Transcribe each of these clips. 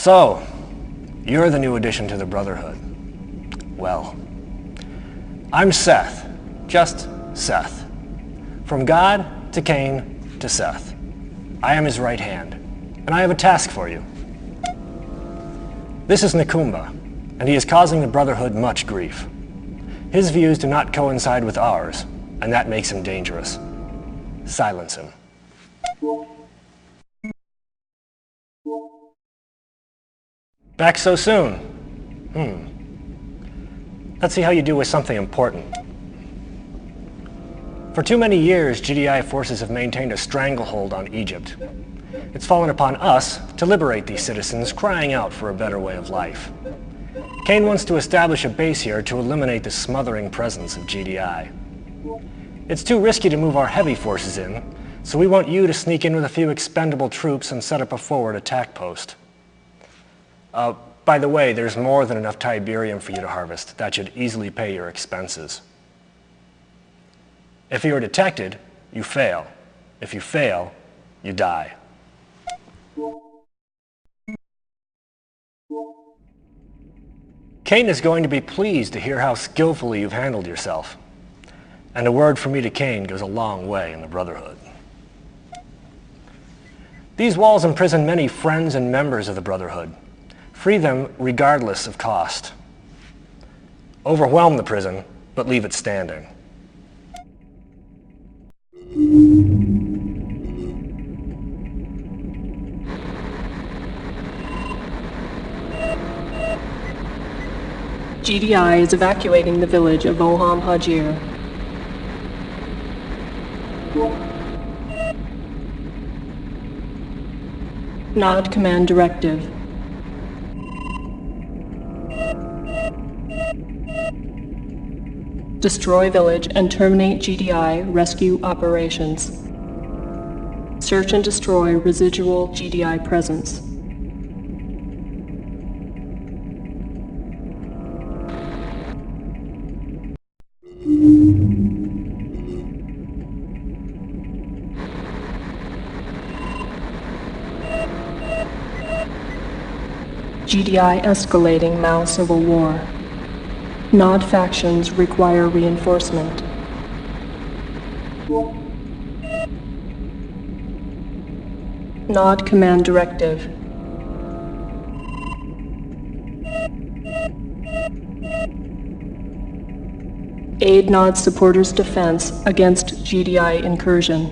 So, you're the new addition to the Brotherhood. Well, I'm Seth, just Seth. From God to Cain to Seth. I am his right hand, and I have a task for you. This is Nakumba, and he is causing the Brotherhood much grief. His views do not coincide with ours, and that makes him dangerous. Silence him. Back so soon? Let's see how you do with something important. For too many years, GDI forces have maintained a stranglehold on Egypt. It's fallen upon us to liberate these citizens crying out for a better way of life. Cain wants to establish a base here to eliminate the smothering presence of GDI. It's too risky to move our heavy forces in, so we want you to sneak in with a few expendable troops and set up a forward attack post. By the way, there's more than enough Tiberian for you to harvest. That should easily pay your expenses. If you are detected, you fail. If you fail, you die. Cain is going to be pleased to hear how skillfully you've handled yourself. And a word from me to Cain goes a long way in the Brotherhood. These walls imprison many friends and members of the Brotherhood. Free them regardless of cost. Overwhelm the prison, but leave it standing. GDI is evacuating the village of Oham Hajir. Nod command directive. Destroy village and terminate GDI rescue operations. Search and destroy residual GDI presence. GDI escalating Mao civil war. Nod factions require reinforcement. Nod command directive. Aid Nod supporters' defense against GDI incursion.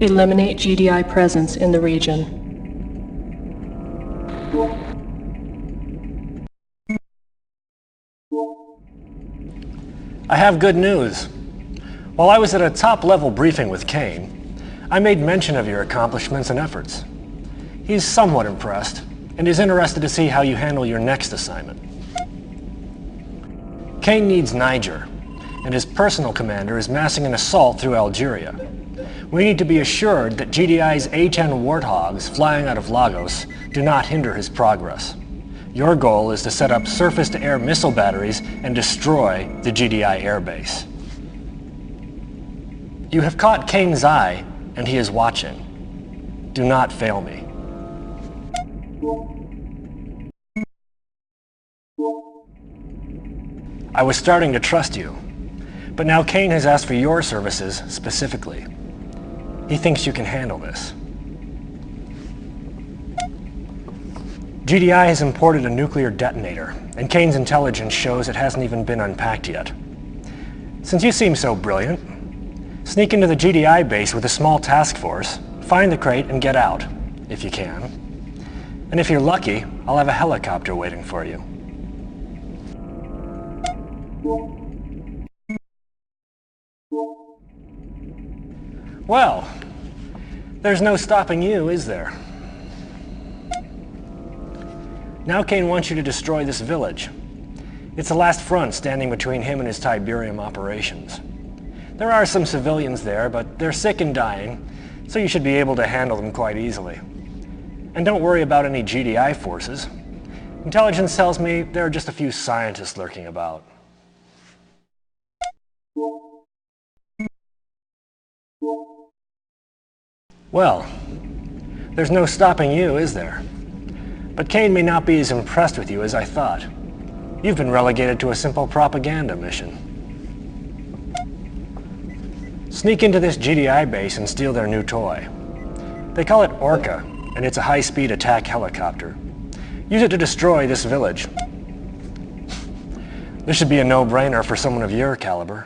Eliminate GDI presence in the region. I have good news. While I was at a top-level briefing with Cain, I made mention of your accomplishments and efforts. He's somewhat impressed, and is interested to see how you handle your next assignment. Cain needs Niger, and his personal commander is massing an assault through Algeria. We need to be assured that GDI's A-10 Warthogs flying out of Lagos do not hinder his progress. Your goal is to set up surface-to-air missile batteries and destroy the GDI airbase. You have caught Cain's eye, and he is watching. Do not fail me. I was starting to trust you, but now Cain has asked for your services specifically. He thinks you can handle this. GDI has imported a nuclear detonator, and Cain's intelligence shows it hasn't even been unpacked yet. Since you seem so brilliant, sneak into the GDI base with a small task force, find the crate and get out, if you can. And if you're lucky, I'll have a helicopter waiting for you. Well, there's no stopping you, is there? Now Cain wants you to destroy this village. It's the last front standing between him and his Tiberium operations. There are some civilians there, but they're sick and dying, so you should be able to handle them quite easily. And don't worry about any GDI forces. Intelligence tells me there are just a few scientists lurking about. Well, there's no stopping you, is there? But Kane may not be as impressed with you as I thought. You've been relegated to a simple propaganda mission. Sneak into this GDI base and steal their new toy. They call it Orca, and it's a high-speed attack helicopter. Use it to destroy this village. This should be a no-brainer for someone of your caliber.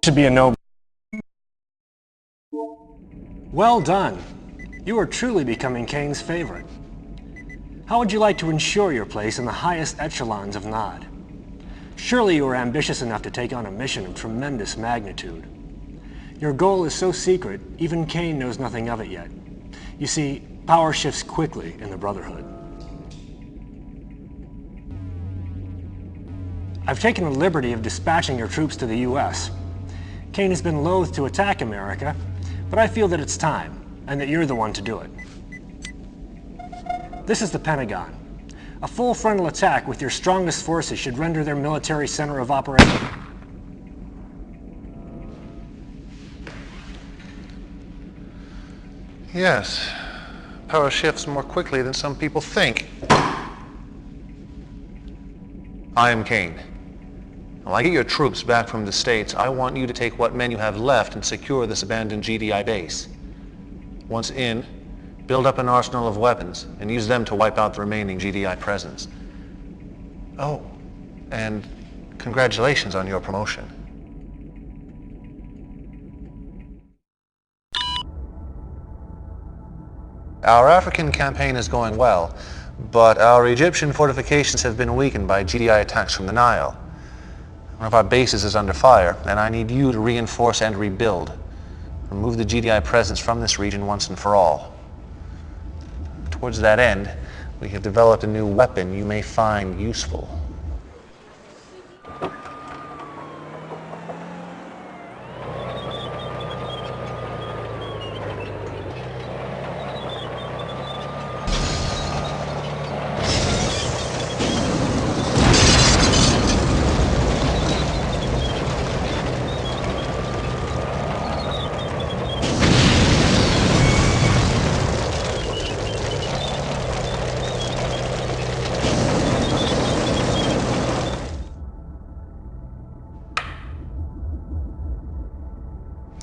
Should be a no. Well done. You are truly becoming Kane's favorite. How would you like to ensure your place in the highest echelons of Nod? Surely you are ambitious enough to take on a mission of tremendous magnitude. Your goal is so secret, even Kane knows nothing of it yet. You see, power shifts quickly in the Brotherhood. I've taken the liberty of dispatching your troops to the US. Kane has been loath to attack America, but I feel that it's time, and that you're the one to do it. This is the Pentagon. A full frontal attack with your strongest forces should render their military center of operation. Yes. Power shifts more quickly than some people think. I am Kane. When I get your troops back from the States, I want you to take what men you have left and secure this abandoned GDI base. Once in, build up an arsenal of weapons and use them to wipe out the remaining GDI presence. Oh, and congratulations on your promotion. Our African campaign is going well, but our Egyptian fortifications have been weakened by GDI attacks from the Nile. One of our bases is under fire, and I need you to reinforce and rebuild. Remove the GDI presence from this region once and for all. Towards that end, we have developed a new weapon you may find useful.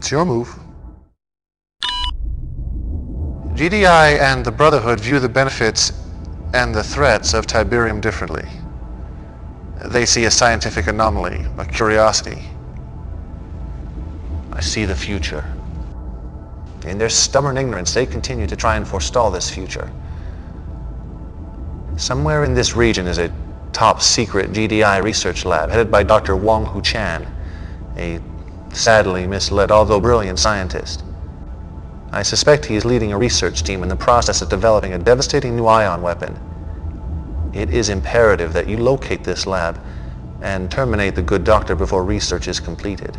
Your move. GDI and the Brotherhood view the benefits and the threats of Tiberium differently. They see a scientific anomaly, a curiosity. I see the future. In their stubborn ignorance, they continue to try and forestall this future. Somewhere in this region is a top-secret GDI research lab headed by Dr. Wong Hu Chan, a sadly misled, although brilliant scientist. I suspect he is leading a research team in the process of developing a devastating new ion weapon. It is imperative that you locate this lab and terminate the good doctor before research is completed.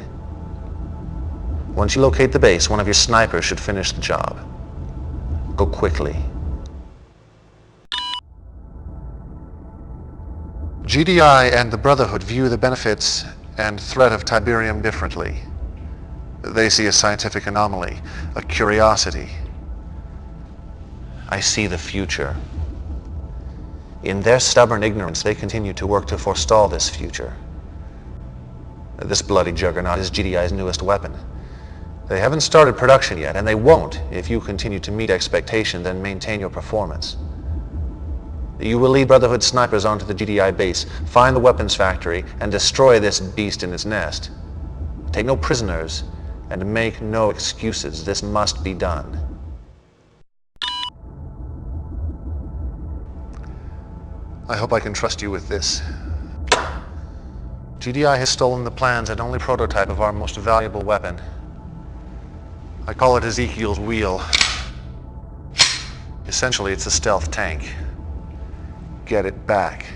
Once you locate the base, one of your snipers should finish the job. Go quickly. GDI and the Brotherhood view the benefits and threat of Tiberium differently. They see a scientific anomaly, a curiosity. I see the future. In their stubborn ignorance, they continue to work to forestall this future. This bloody juggernaut is GDI's newest weapon. They haven't started production yet, and they won't if you continue to meet expectations and maintain your performance. You will lead Brotherhood snipers onto the GDI base, find the weapons factory, and destroy this beast in its nest. Take no prisoners, and make no excuses. This must be done. I hope I can trust you with this. GDI has stolen the plans and only prototype of our most valuable weapon. I call it Ezekiel's Wheel. Essentially, it's a stealth tank. Get it back.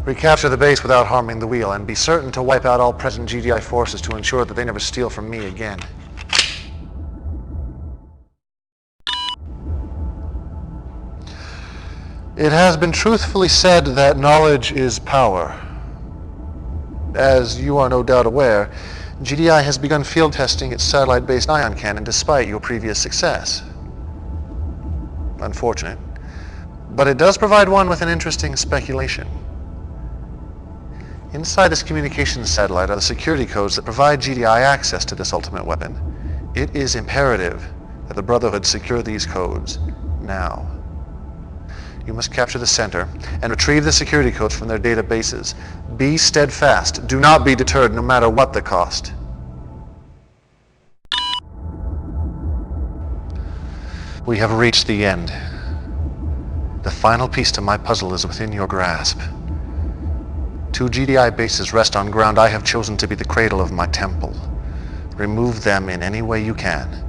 Recapture the base without harming the wheel, and be certain to wipe out all present GDI forces to ensure that they never steal from me again. It has been truthfully said that knowledge is power. As you are no doubt aware, GDI has begun field testing its satellite-based ion cannon despite your previous success. unfortunate, but it does provide one with an interesting speculation. Inside this communications satellite are the security codes that provide GDI access to this ultimate weapon. It is imperative that the Brotherhood secure these codes now. You must capture the center and retrieve the security codes from their databases. Be steadfast. Do not be deterred, no matter what the cost. We have reached the end. The final piece to my puzzle is within your grasp. 2 GDI bases rest on ground I have chosen to be the cradle of my temple. Remove them in any way you can,